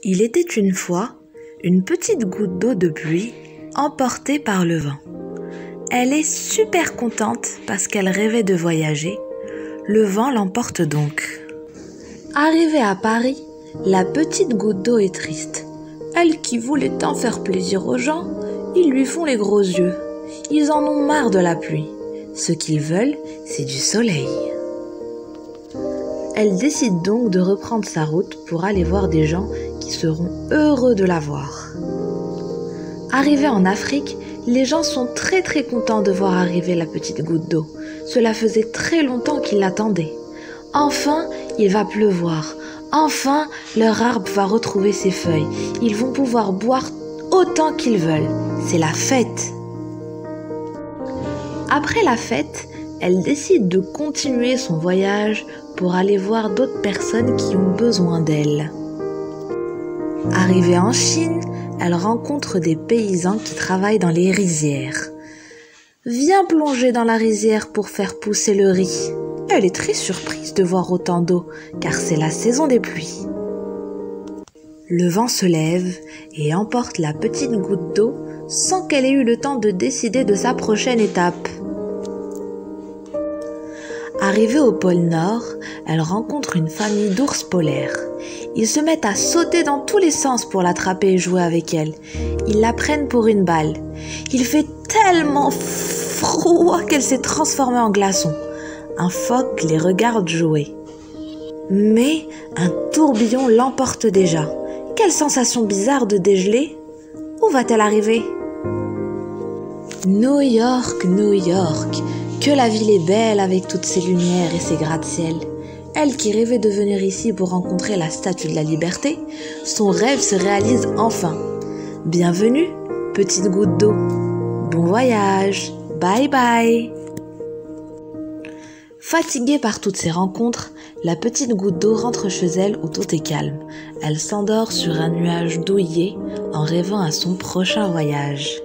Il était une fois une petite goutte d'eau de pluie emportée par le vent. Elle est super contente parce qu'elle rêvait de voyager. Le vent l'emporte donc. Arrivée à Paris, la petite goutte d'eau est triste. Elle qui voulait tant faire plaisir aux gens, ils lui font les gros yeux. Ils en ont marre de la pluie. Ce qu'ils veulent, c'est du soleil. Elle décide donc de reprendre sa route pour aller voir des gens qui seront heureux de la voir. Arrivée en Afrique, les gens sont très contents de voir arriver la petite goutte d'eau. Cela faisait très longtemps qu'ils l'attendaient. Enfin, il va pleuvoir. Enfin, leur arbre va retrouver ses feuilles. Ils vont pouvoir boire autant qu'ils veulent. C'est la fête. Après la fête, elle décide de continuer son voyage pour aller voir d'autres personnes qui ont besoin d'elle. Arrivée en Chine, elle rencontre des paysans qui travaillent dans les rizières. Viens plonger dans la rizière pour faire pousser le riz. Elle est très surprise de voir autant d'eau, car c'est la saison des pluies. Le vent se lève et emporte la petite goutte d'eau sans qu'elle ait eu le temps de décider de sa prochaine étape. Arrivée au pôle Nord, elle rencontre une famille d'ours polaires. Ils se mettent à sauter dans tous les sens pour l'attraper et jouer avec elle. Ils la prennent pour une balle. Il fait tellement froid qu'elle s'est transformée en glaçon. Un phoque les regarde jouer. Mais un tourbillon l'emporte déjà. Quelle sensation bizarre de dégeler. Où va-t-elle arriver? New York, New York. Que la ville est belle avec toutes ses lumières et ses gratte-ciel. Elle qui rêvait de venir ici pour rencontrer la Statue de la Liberté, son rêve se réalise enfin. Bienvenue, petite goutte d'eau. Bon voyage. Bye bye. Fatiguée par toutes ces rencontres, la petite goutte d'eau rentre chez elle où tout est calme. Elle s'endort sur un nuage douillet en rêvant à son prochain voyage.